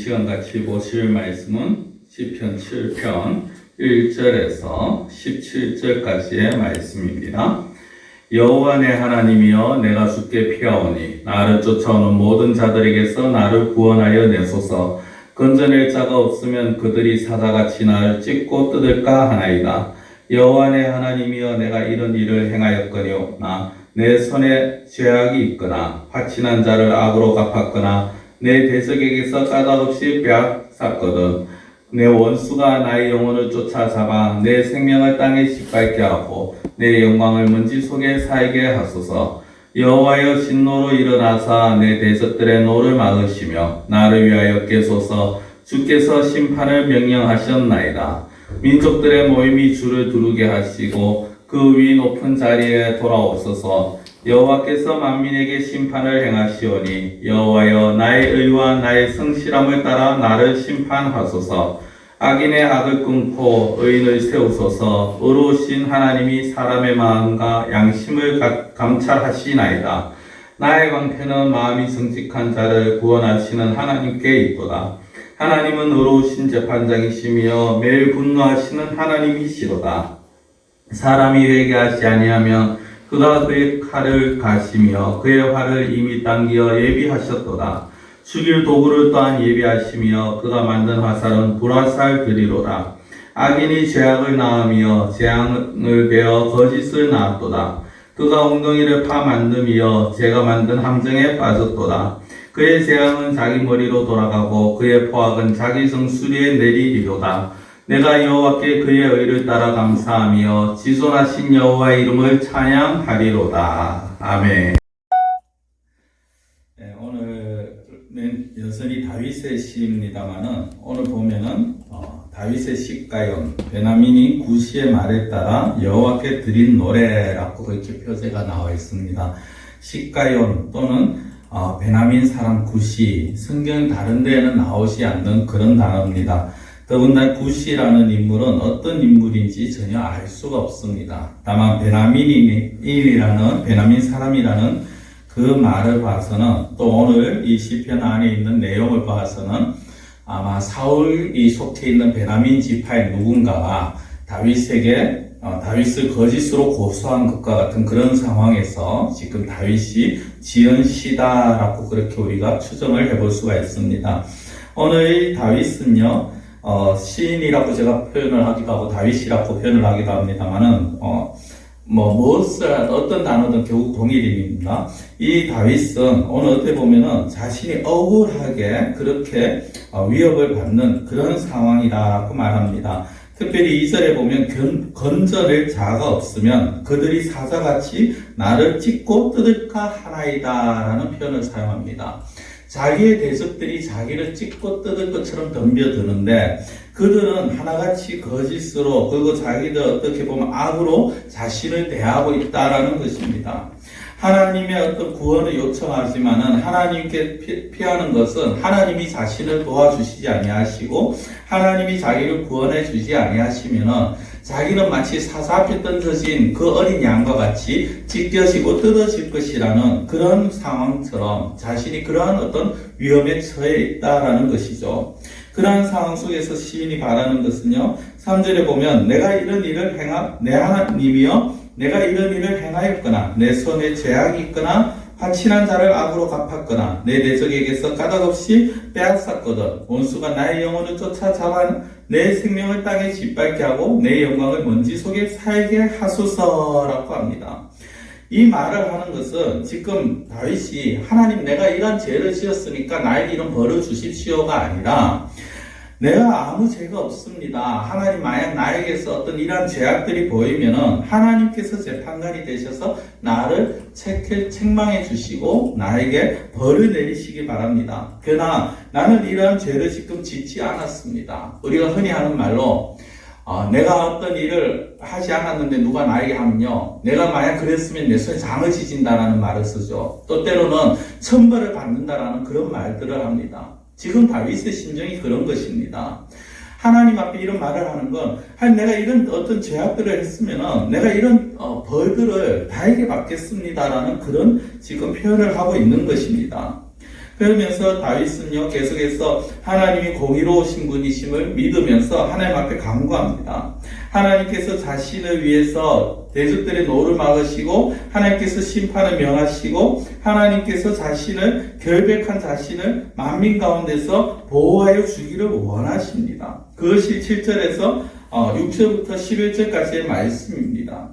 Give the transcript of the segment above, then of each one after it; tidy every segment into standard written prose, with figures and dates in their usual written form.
시간같이 보실 말씀은 시편 7편 1절에서 17절까지의 말씀입니다. 여호와 내 하나님이여 내가 주께 피하오니 나를 쫓아오는 모든 자들에게서 나를 구원하여 내소서. 건져낼 자가 없으면 그들이 사자같이 나를 찢고 뜯을까 하나이다. 여호와 내 하나님이여 내가 이런 일을 행하였거니와 내 손에 죄악이 있거나 파친한 자를 악으로 갚았거나 내 대적에게서 까닭없이 빼앗았거든. 내 원수가 나의 영혼을 쫓아잡아 내 생명을 땅에 짓밟게 하고 내 영광을 먼지 속에 살게 하소서. 여호와여 진노로 일어나사 내 대적들의 노를 막으시며 나를 위하여 깨소서. 주께서 심판을 명령하셨나이다. 민족들의 모임이 주를 두르게 하시고 그 위 높은 자리에 돌아오소서. 여호와께서 만민에게 심판을 행하시오니 여호와여 나의 의와 나의 성실함을 따라 나를 심판하소서. 악인의 악을 끊고 의인을 세우소서. 의로우신 하나님이 사람의 마음과 양심을 감찰하시나이다. 나의 방패는 마음이 정직한 자를 구원하시는 하나님께 있도다. 하나님은 의로우신 재판장이시며 매일 분노하시는 하나님이시로다. 사람이 회개하지 아니하면 그가 그의 칼을 가시며 그의 활을 이미 당기어 예비하셨도다. 죽일 도구를 또한 예비하시며 그가 만든 화살은 불화살 들이로라. 악인이 죄악을 낳으며 재앙을 베어 거짓을 낳았도다. 그가 엉덩이를 파 만듦이여 죄가 만든 함정에 빠졌도다. 그의 재앙은 자기 머리로 돌아가고 그의 포악은 자기 정수리에 내리리로다. 내가 여호와께 그의 의를 따라 감사하며 지존하신 여호와의 이름을 찬양하리로다. 아멘. 네, 오늘은 여전히 다윗의 시입니다만은 오늘 보면은 다윗의 시가연 베냐민이 구시의 말에 따라 여호와께 드린 노래라고 그렇게 표제가 나와 있습니다. 시가연 또는 베냐민 사람 구시, 성경 다른 데에는 나오지 않는 그런 단어입니다. 더군다나 구시라는 인물은 어떤 인물인지 전혀 알 수가 없습니다. 다만 베냐민 사람이라는 그 말을 봐서는 또 오늘 이 시편 안에 있는 내용을 봐서는 아마 사울이 속해 있는 베냐민 지파의 누군가가 다윗에게 다윗을 거짓으로 고소한 것과 같은 그런 상황에서 지금 다윗이 지은 시다라고 그렇게 우리가 추정을 해볼 수가 있습니다. 오늘 다윗은요, 시인이라고 제가 표현을 하기도 하고 다윗이라고 표현을 하기도 합니다만은 어떤 단어든 결국 동일입니다. 이 다윗은 오늘 어떻게 보면은 자신이 억울하게 그렇게 위협을 받는 그런 상황이라고 말합니다. 특별히 2절에 보면 건져낼 자가 없으면 그들이 사자같이 나를 찢고 뜯을까 하나이다 라는 표현을 사용합니다. 자기의 대적들이 자기를 찢고 뜯을 것처럼 덤벼드는데 그들은 하나같이 거짓으로 그리고 자기들 어떻게 보면 악으로 자신을 대하고 있다라는 것입니다. 하나님의 어떤 구원을 요청하지만은 하나님께 피하는 것은 하나님이 자신을 도와주시지 아니하시고 하나님이 자기를 구원해 주지 아니하시면은 자기는 마치 사자 앞에 던져진 그 어린 양과 같이 찢겨지고 뜯어질 것이라는 그런 상황처럼 자신이 그러한 어떤 위험에 처해 있다라는 것이죠. 그러한 상황 속에서 시인이 바라는 것은요, 3절에 보면 내가 이런 일을 내 하나님이여 내가 이런 일을 행하였거나 내 손에 죄악이 있거나 화친한 자를 악으로 갚았거나 내 대적에게서 까닭없이 빼앗았거든. 원수가 나의 영혼을 쫓아잡아 내 생명을 땅에 짓밟게 하고 내 영광을 먼지 속에 살게 하소서라고 합니다. 이 말을 하는 것은 지금 다윗이 하나님 내가 이런 죄를 지었으니까 나에게 이런 벌을 주십시오가 아니라 내가 아무 죄가 없습니다. 하나님 만약 나에게서 어떤 이러한 죄악들이 보이면은 하나님께서 재판관이 되셔서 나를 책망해 주시고 나에게 벌을 내리시기 바랍니다. 그러나 나는 이러한 죄를 지금 짓지 않았습니다. 우리가 흔히 하는 말로 내가 어떤 일을 하지 않았는데 누가 나에게 하면요, 내가 만약 그랬으면 내 손에 장을 지진다라는 말을 쓰죠. 또 때로는 천벌을 받는다라는 그런 말들을 합니다. 지금 다윗의 심정이 그런 것입니다. 하나님 앞에 이런 말을 하는 건 내가 이런 어떤 죄악들을 했으면은 내가 이런 벌들을 다에게 받겠습니다라는 그런 지금 표현을 하고 있는 것입니다. 그러면서 다윗은요, 계속해서 하나님이 공의로우신 분이심을 믿으면서 하나님 앞에 간구합니다. 하나님께서 자신을 위해서 대적들의 노를 막으시고 하나님께서 심판을 명하시고 하나님께서 자신을 결백한 자신을 만민 가운데서 보호하여 주기를 원하십니다. 그것이 7절에서 6절부터 11절까지의 말씀입니다.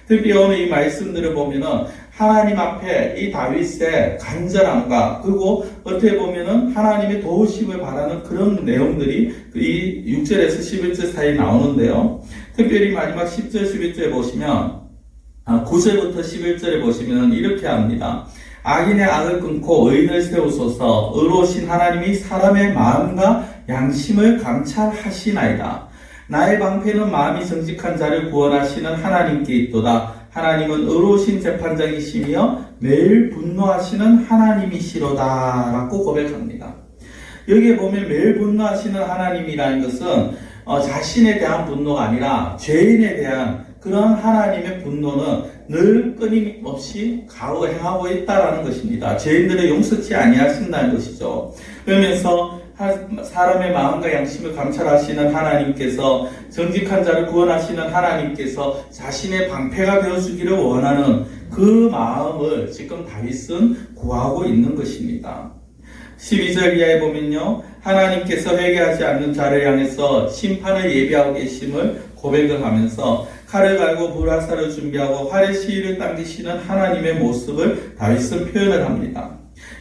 특히 오늘 이 말씀들을 보면은 하나님 앞에 이 다윗의 간절함과 그리고 어떻게 보면은 하나님의 도우심을 바라는 그런 내용들이 이 6절에서 11절 사이에 나오는데요. 특별히 마지막 10절, 11절에 보시면 9절부터 11절에 보시면 이렇게 합니다. 악인의 악을 끊고 의인을 세우소서. 의로우신 하나님이 사람의 마음과 양심을 감찰하시나이다. 나의 방패는 마음이 정직한 자를 구원하시는 하나님께 있도다. 하나님은 의로우신 재판장이시며 매일 분노하시는 하나님이시로다 라고 고백합니다. 여기에 보면 매일 분노하시는 하나님이라는 것은 자신에 대한 분노가 아니라 죄인에 대한 그런 하나님의 분노는 늘 끊임없이 행하고 있다라는 것입니다. 죄인들을 용서치 아니하신다는 것이죠. 그러면서 사람의 마음과 양심을 감찰하시는 하나님께서 정직한 자를 구원하시는 하나님께서 자신의 방패가 되어주기를 원하는 그 마음을 지금 다윗은 구하고 있는 것입니다. 12절 이하에 보면요, 하나님께서 회개하지 않는 자를 향해서 심판을 예비하고 계심을 고백을 하면서 칼을 갈고 불화살을 준비하고 활의 시위를 당기시는 하나님의 모습을 다윗은 표현을 합니다.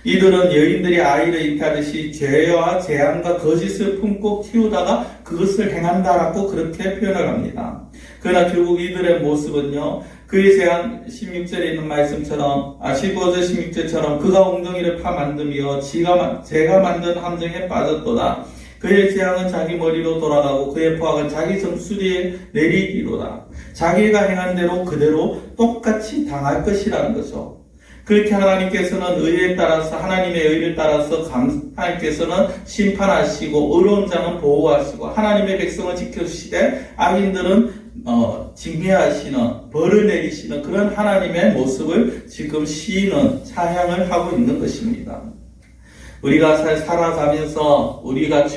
이들은 여인들이 아이를 잉태하듯이 죄와 재앙과 거짓을 품고 키우다가 그것을 행한다라고 그렇게 표현을 합니다. 그러나 결국 이들의 모습은요, 그의 재앙 16절에 있는 말씀처럼 15절 16절처럼 그가 엉덩이를 파 만듦이여 제가 만든 함정에 빠졌도다. 그의 재앙은 자기 머리로 돌아가고 그의 포악은 자기 정수리에 내리기로다. 자기가 행한 대로 그대로 똑같이 당할 것이라는 거죠. 그렇게 하나님께서는 의에 따라서 하나님의 의를 따라서 하나님께서는 심판하시고 의로운 자는 보호하시고 하나님의 백성을 지켜주시되 악인들은 징계하시는 벌을 내리시는 그런 하나님의 모습을 지금 시인은 찬양을 하고 있는 것입니다. 우리가 살아가면서 우리의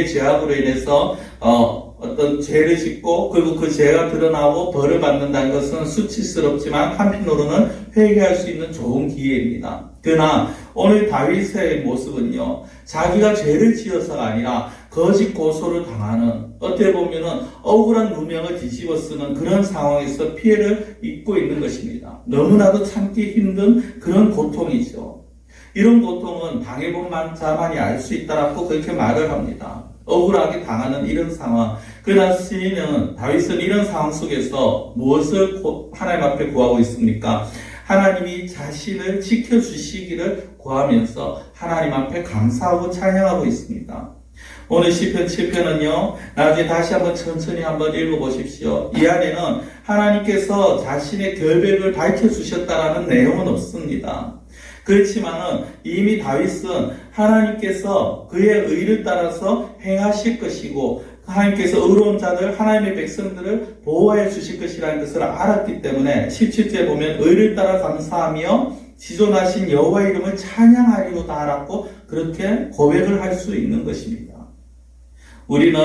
죄악으로 인해서 어떤 죄를 짓고 그리고 그 죄가 드러나고 벌을 받는다는 것은 수치스럽지만 한편으로는 회개할 수 있는 좋은 기회입니다. 그러나 오늘 다윗의 모습은요, 자기가 죄를 지어서가 아니라 거짓 고소를 당하는, 어떻게 보면은 억울한 누명을 뒤집어 쓰는 그런 상황에서 피해를 입고 있는 것입니다. 너무나도 참기 힘든 그런 고통이죠. 이런 고통은 당해본 자만이 알 수 있다라고 그렇게 말을 합니다. 억울하게 당하는 이런 상황. 그러나 다윗은 이런 상황 속에서 무엇을 하나님 앞에 구하고 있습니까? 하나님이 자신을 지켜주시기를 구하면서 하나님 앞에 감사하고 찬양하고 있습니다. 오늘 시편 7편은요, 나중에 다시 한번 천천히 한번 읽어보십시오. 이 안에는 하나님께서 자신의 결백을 밝혀주셨다라는 내용은 없습니다. 그렇지만은 이미 다윗은 하나님께서 그의 의를 따라서 행하실 것이고 하나님께서 의로운 자들, 하나님의 백성들을 보호해 주실 것이라는 것을 알았기 때문에 17절에 보면 의를 따라 감사하며 지존하신 여호와 이름을 찬양하리로다 라고 그렇게 고백을 할 수 있는 것입니다. 우리는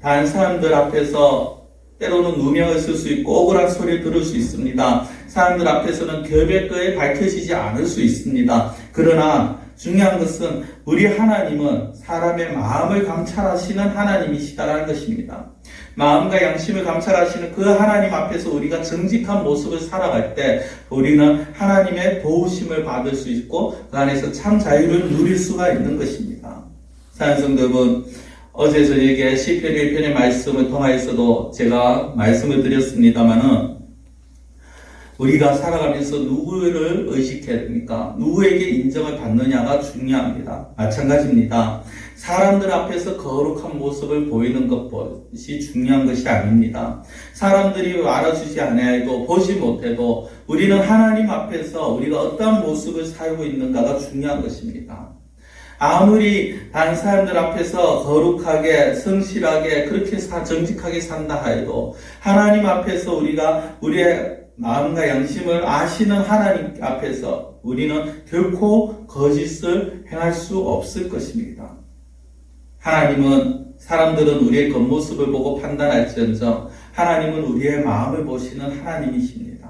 다른 사람들 앞에서 때로는 누명을 쓸 수 있고 억울한 소리를 들을 수 있습니다. 사람들 앞에서는 결백거에 밝혀지지 않을 수 있습니다. 그러나 중요한 것은 우리 하나님은 사람의 마음을 감찰하시는 하나님이시다라는 것입니다. 마음과 양심을 감찰하시는 그 하나님 앞에서 우리가 정직한 모습을 살아갈 때 우리는 하나님의 도우심을 받을 수 있고 그 안에서 참 자유를 누릴 수가 있는 것입니다. 사랑하는 성도 여러분, 어제 저에게 시편 1편의 말씀을 통하여서도 제가 말씀을 드렸습니다마는 우리가 살아가면서 누구를 의식해야 됩니까? 누구에게 인정을 받느냐가 중요합니다. 마찬가지입니다. 사람들 앞에서 거룩한 모습을 보이는 것이 중요한 것이 아닙니다. 사람들이 알아주지 않아도 보지 못해도 우리는 하나님 앞에서 우리가 어떠한 모습을 살고 있는가가 중요한 것입니다. 아무리 다른 사람들 앞에서 거룩하게 성실하게 그렇게 정직하게 산다 하여도 하나님 앞에서 우리가 우리의 마음과 양심을 아시는 하나님 앞에서 우리는 결코 거짓을 행할 수 없을 것입니다. 사람들은 우리의 겉모습을 보고 판단할지언정 하나님은 우리의 마음을 보시는 하나님이십니다.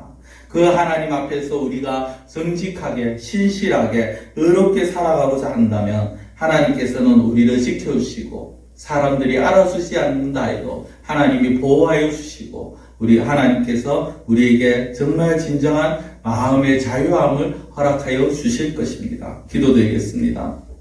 그 하나님 앞에서 우리가 정직하게, 신실하게, 의롭게 살아가고자 한다면 하나님께서는 우리를 지켜주시고 사람들이 알아주지 않는다 해도 하나님이 보호하여 주시고 우리 하나님께서 우리에게 정말 진정한 마음의 자유함을 허락하여 주실 것입니다. 기도드리겠습니다.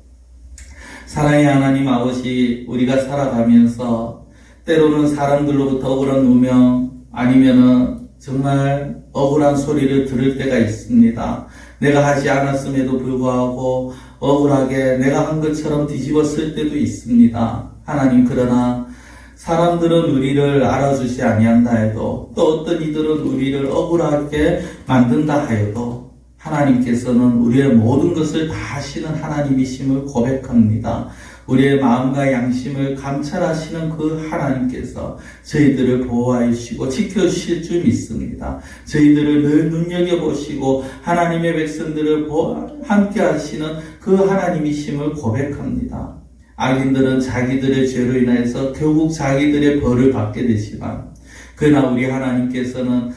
사랑의 하나님 아버지, 우리가 살아가면서 때로는 사람들로부터 억울한 누명 아니면은 정말 억울한 소리를 들을 때가 있습니다. 내가 하지 않았음에도 불구하고 억울하게 내가 한 것처럼 뒤집었을 때도 있습니다. 하나님, 그러나 사람들은 우리를 알아주지 아니한다 해도 또 어떤 이들은 우리를 억울하게 만든다 하여도 하나님께서는 우리의 모든 것을 다 아시는 하나님이심을 고백합니다. 우리의 마음과 양심을 감찰하시는 그 하나님께서 저희들을 보호하여 주시고 지켜주실 줄 믿습니다. 저희들을 늘 눈여겨보시고 하나님의 백성들을 함께 하시는 그 하나님이심을 고백합니다. 악인들은 자기들의 죄로 인해서 결국 자기들의 벌을 받게 되지만 그러나 우리 하나님께서는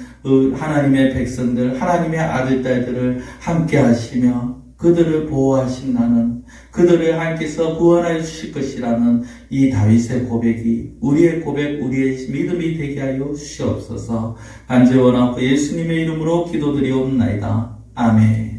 하나님의 백성들, 하나님의 아들, 딸들을 함께 하시며 그들을 보호하신다는, 그들을 하나님께서 구원하여 주실 것이라는 이 다윗의 고백이 우리의 고백, 우리의 믿음이 되게 하여 주시옵소서. 간절히 원하고 예수님의 이름으로 기도드리옵나이다. 아멘.